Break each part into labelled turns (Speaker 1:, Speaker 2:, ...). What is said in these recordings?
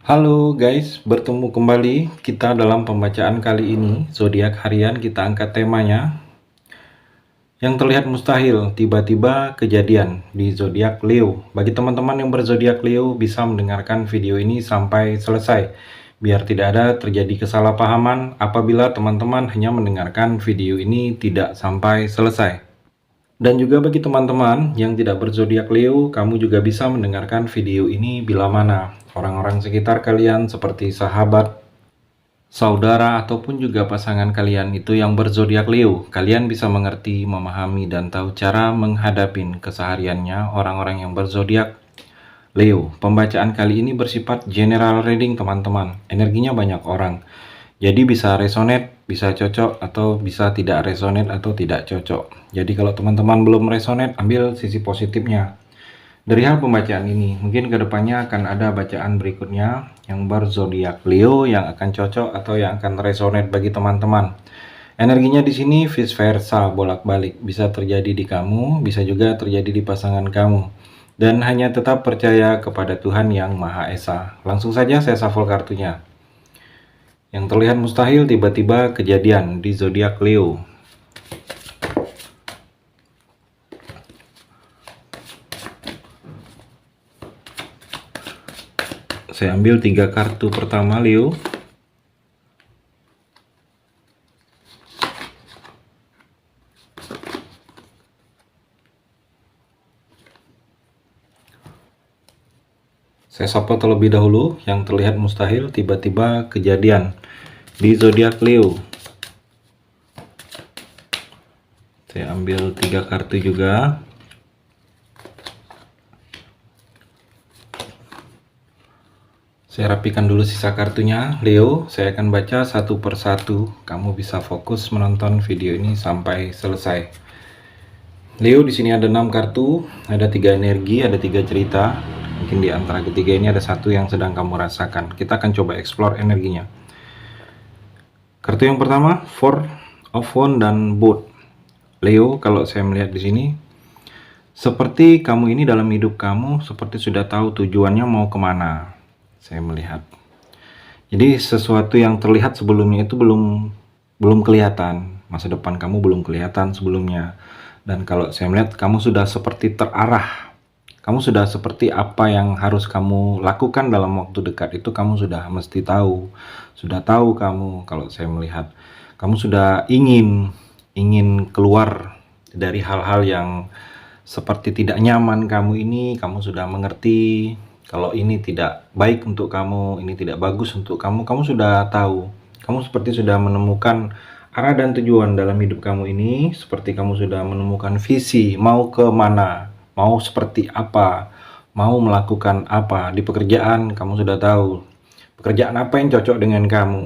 Speaker 1: Halo guys, bertemu kembali kita dalam pembacaan kali ini. Zodiak harian kita angkat temanya yang terlihat mustahil tiba-tiba kejadian di zodiak Leo. Bagi teman-teman yang berzodiak Leo bisa mendengarkan video ini sampai selesai biar tidak ada terjadi kesalahpahaman apabila teman-teman hanya mendengarkan video ini tidak sampai selesai. Dan juga bagi teman-teman yang tidak berzodiak Leo, kamu juga bisa mendengarkan video ini bila mana orang-orang sekitar kalian seperti sahabat, saudara, ataupun juga pasangan kalian itu yang berzodiak Leo. Kalian bisa mengerti, memahami, dan tahu cara menghadapi kesehariannya orang-orang yang berzodiak Leo. Pembacaan kali ini bersifat general reading teman-teman. Energinya banyak orang. Jadi bisa resonate, bisa cocok, atau bisa tidak resonate atau tidak cocok. Jadi kalau teman-teman belum resonate, ambil sisi positifnya dari hal pembacaan ini. Mungkin kedepannya akan ada bacaan berikutnya yang berzodiak Leo yang akan cocok atau yang akan resonate bagi teman-teman. Energinya di sini vice versa, bolak-balik, bisa terjadi di kamu, bisa juga terjadi di pasangan kamu. Dan hanya tetap percaya kepada Tuhan yang Maha Esa. Langsung saja saya shuffle kartunya. Yang terlihat mustahil tiba-tiba kejadian di zodiak Leo. Saya ambil 3 kartu pertama Leo. Saya sapa terlebih dahulu yang terlihat mustahil tiba-tiba kejadian di zodiak Leo. Saya ambil 3 kartu juga. Saya rapikan dulu sisa kartunya Leo. Saya akan baca satu persatu. Kamu bisa fokus menonton video ini sampai selesai. Leo, di sini ada 6 kartu, ada 3 energi, ada 3 cerita. Mungkin di antara ketiga ini ada satu yang sedang kamu rasakan. Kita akan coba explore energinya. Kartu yang pertama, Four of Wands dan Boat. Leo, kalau saya melihat di sini, seperti kamu ini dalam hidup kamu seperti sudah tahu tujuannya mau kemana. Saya melihat. Jadi sesuatu yang terlihat sebelumnya itu belum kelihatan. Masa depan kamu belum kelihatan sebelumnya. Dan kalau saya melihat kamu sudah seperti terarah. Kamu sudah seperti apa yang harus kamu lakukan dalam waktu dekat itu kamu sudah mesti tahu. Sudah tahu kamu, kalau saya melihat. Kamu sudah ingin keluar dari hal-hal yang seperti tidak nyaman kamu ini. Kamu sudah mengerti kalau ini tidak baik untuk kamu, ini tidak bagus untuk kamu. Kamu sudah tahu. Kamu seperti sudah menemukan arah dan tujuan dalam hidup kamu ini. Seperti kamu sudah menemukan visi, mau ke mana, mau seperti apa, mau melakukan apa. Di pekerjaan kamu sudah tahu pekerjaan apa yang cocok dengan kamu,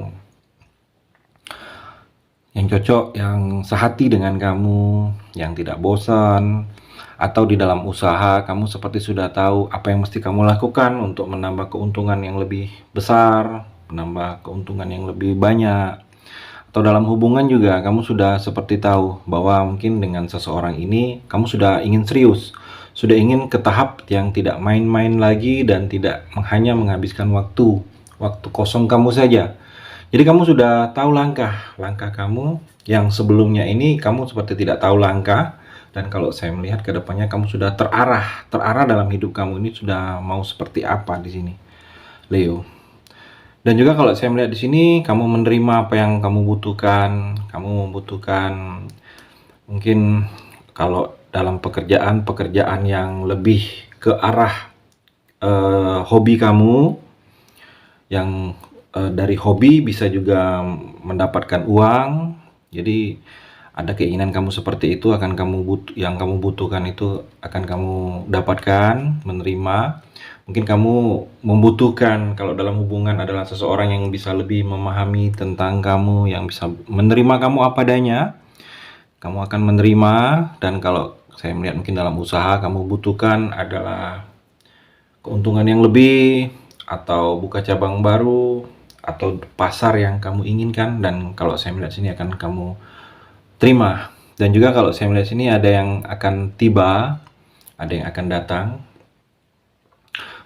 Speaker 1: yang cocok, yang sehati dengan kamu, yang tidak bosan. Atau di dalam usaha kamu seperti sudah tahu apa yang mesti kamu lakukan untuk menambah keuntungan yang lebih besar, menambah keuntungan yang lebih banyak. Atau dalam hubungan juga kamu sudah seperti tahu bahwa mungkin dengan seseorang ini kamu sudah ingin serius, sudah ingin ke tahap yang tidak main-main lagi dan tidak hanya menghabiskan waktu kosong kamu saja. Jadi kamu sudah tahu langkah kamu yang sebelumnya ini kamu seperti tidak tahu langkah. Dan kalau saya melihat ke depannya kamu sudah terarah dalam hidup kamu ini sudah mau seperti apa di sini, Leo. Dan juga kalau saya melihat di sini kamu menerima apa yang kamu butuhkan. Kamu membutuhkan mungkin kalau dalam pekerjaan yang lebih ke arah hobi kamu, yang dari hobi bisa juga mendapatkan uang. Jadi ada keinginan kamu seperti itu yang kamu butuhkan itu akan kamu dapatkan, menerima. Mungkin kamu membutuhkan kalau dalam hubungan adalah seseorang yang bisa lebih memahami tentang kamu, yang bisa menerima kamu apa adanya. Kamu akan menerima. Dan kalau saya melihat mungkin dalam usaha kamu butuhkan adalah keuntungan yang lebih, atau buka cabang baru, atau pasar yang kamu inginkan. Dan kalau saya melihat sini akan kamu terima. Dan juga kalau saya melihat sini ada yang akan tiba, ada yang akan datang.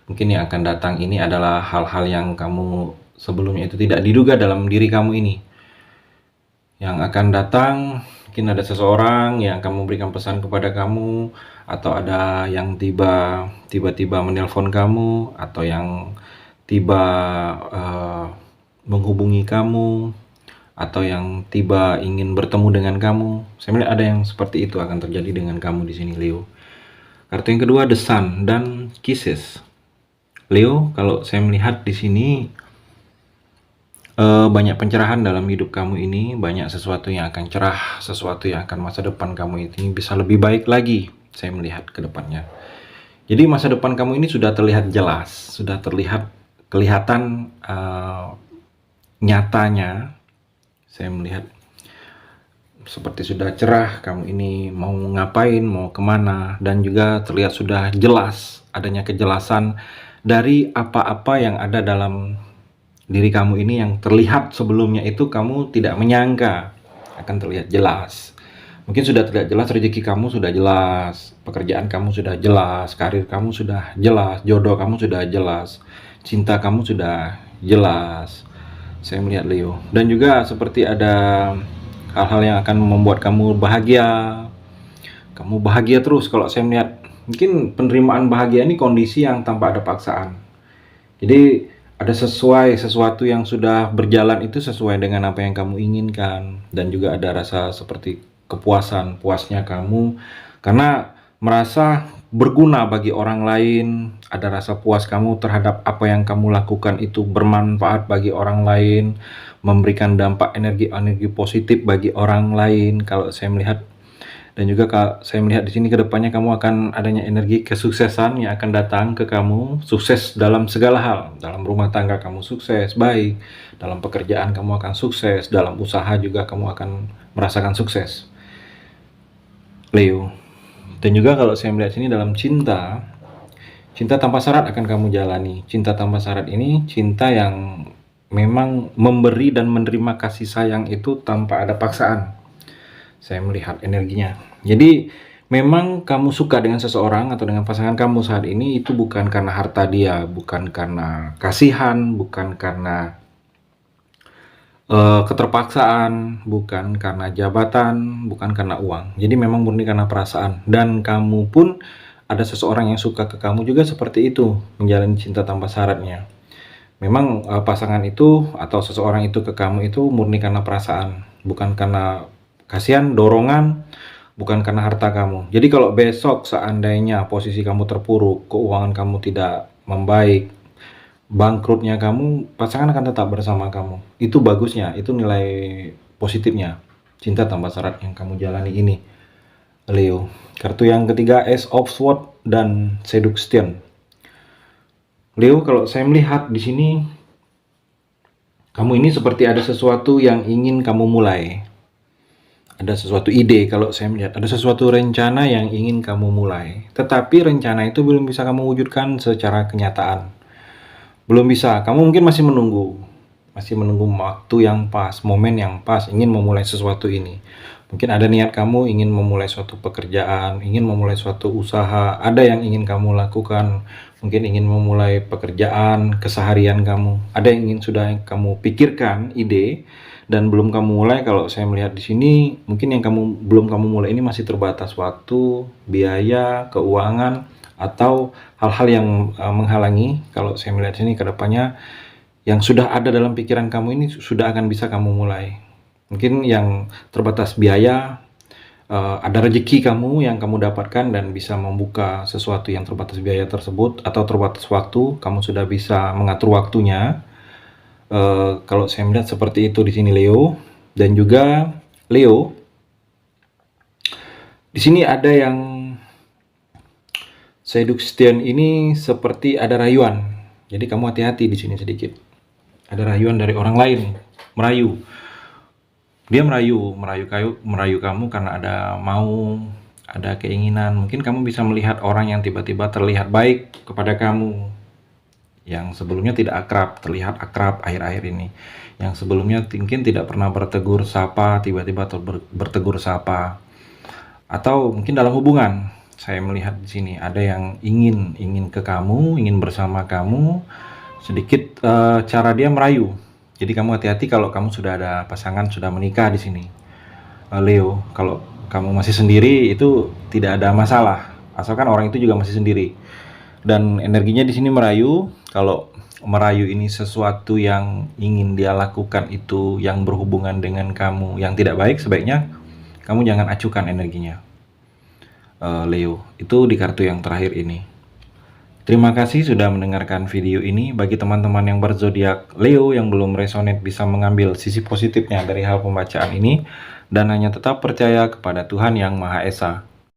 Speaker 1: Mungkin yang akan datang ini adalah hal-hal yang kamu sebelumnya itu tidak diduga dalam diri kamu ini. Yang akan datang, mungkin ada seseorang yang akan memberikan pesan kepada kamu, atau ada yang tiba-tiba menelpon kamu, atau yang tiba menghubungi kamu, atau yang tiba ingin bertemu dengan kamu. Saya melihat ada yang seperti itu akan terjadi dengan kamu di sini, Leo. Kartu yang kedua, The Sun dan Kisses. Leo, kalau saya melihat di sini banyak pencerahan dalam hidup kamu ini, banyak sesuatu yang akan cerah, sesuatu yang akan masa depan kamu ini bisa lebih baik lagi. Saya melihat ke depannya. Jadi masa depan kamu ini sudah terlihat jelas, sudah kelihatan nyatanya. Saya melihat seperti sudah cerah, kamu ini mau ngapain, mau kemana, dan juga terlihat sudah jelas, adanya kejelasan dari apa-apa yang ada dalam diri kamu ini yang terlihat sebelumnya itu kamu tidak menyangka akan terlihat jelas. Mungkin sudah terlihat jelas, rezeki kamu sudah jelas, pekerjaan kamu sudah jelas, karir kamu sudah jelas, jodoh kamu sudah jelas, cinta kamu sudah jelas. Saya melihat, Leo. Dan juga seperti ada hal-hal yang akan membuat kamu bahagia. Kamu bahagia terus. Kalau saya melihat, mungkin penerimaan bahagia ini kondisi yang tanpa ada paksaan. Jadi ada sesuatu yang sudah berjalan itu sesuai dengan apa yang kamu inginkan, dan juga ada rasa seperti kepuasan, puasnya kamu karena merasa berguna bagi orang lain. Ada rasa puas kamu terhadap apa yang kamu lakukan itu bermanfaat bagi orang lain, memberikan dampak energi positif bagi orang lain. Kalau saya melihat, dan juga saya melihat di sini ke depannya kamu akan adanya energi kesuksesan yang akan datang ke kamu, sukses dalam segala hal. Dalam rumah tangga kamu sukses, baik. Dalam pekerjaan kamu akan sukses, dalam usaha juga kamu akan merasakan sukses, Leo. Dan juga kalau saya melihat sini dalam cinta tanpa syarat akan kamu jalani. Cinta tanpa syarat ini cinta yang memang memberi dan menerima kasih sayang itu tanpa ada paksaan. Saya melihat energinya. Jadi memang kamu suka dengan seseorang atau dengan pasangan kamu saat ini itu bukan karena harta dia, bukan karena kasihan, bukan karena keterpaksaan, bukan karena jabatan, bukan karena uang. Jadi memang murni karena perasaan. Dan kamu pun ada seseorang yang suka ke kamu juga seperti itu, menjalani cinta tanpa syaratnya. Memang pasangan itu atau seseorang itu ke kamu itu murni karena perasaan, bukan karena kasihan, dorongan, bukan karena harta kamu. Jadi kalau besok seandainya posisi kamu terpuruk, keuangan kamu tidak membaik, bangkrutnya kamu, pasangan akan tetap bersama kamu. Itu bagusnya, itu nilai positifnya cinta tanpa syarat yang kamu jalani ini, Leo. Kartu yang ketiga, Ace of Swords dan Seduction. Leo, kalau saya melihat di sini kamu ini seperti ada sesuatu yang ingin kamu mulai. Ada sesuatu ide, kalau saya melihat ada sesuatu rencana yang ingin kamu mulai. Tetapi rencana itu belum bisa kamu wujudkan secara kenyataan. Belum bisa, kamu mungkin masih menunggu waktu yang pas, momen yang pas, ingin memulai sesuatu ini. Mungkin ada niat kamu ingin memulai suatu pekerjaan, ingin memulai suatu usaha, ada yang ingin kamu lakukan, mungkin ingin memulai pekerjaan keseharian kamu, ada yang ingin sudah kamu pikirkan ide dan belum kamu mulai. Kalau saya melihat di sini, mungkin yang belum kamu mulai ini masih terbatas waktu, biaya, keuangan, atau hal-hal yang menghalangi. Kalau saya melihat sini ke depannya yang sudah ada dalam pikiran kamu ini sudah akan bisa kamu mulai. Mungkin yang terbatas biaya, ada rezeki kamu yang kamu dapatkan dan bisa membuka sesuatu yang terbatas biaya tersebut, atau terbatas waktu, kamu sudah bisa mengatur waktunya. Kalau saya melihat seperti itu di sini, Leo. Dan juga Leo, di sini ada yang Seduction ini seperti ada rayuan. Jadi kamu hati-hati di sini sedikit. Ada rayuan dari orang lain, merayu. Dia merayu kamu karena ada keinginan. Mungkin kamu bisa melihat orang yang tiba-tiba terlihat baik kepada kamu, yang sebelumnya tidak akrab, terlihat akrab akhir-akhir ini. Yang sebelumnya mungkin tidak pernah bertegur sapa, tiba-tiba bertegur sapa. Atau mungkin dalam hubungan, Saya melihat di sini ada yang ingin ke kamu, ingin bersama kamu, sedikit cara dia merayu. Jadi kamu hati-hati kalau kamu sudah ada pasangan, sudah menikah di sini. Leo, kalau kamu masih sendiri itu tidak ada masalah, asalkan orang itu juga masih sendiri. Dan energinya di sini merayu, kalau merayu ini sesuatu yang ingin dia lakukan itu yang berhubungan dengan kamu yang tidak baik, sebaiknya kamu jangan acuhkan energinya. Leo, itu di kartu yang terakhir ini. Terima kasih sudah mendengarkan video ini. Bagi teman-teman yang berzodiak Leo yang belum resonate bisa mengambil sisi positifnya dari hal pembacaan ini dan hanya tetap percaya kepada Tuhan Yang Maha Esa.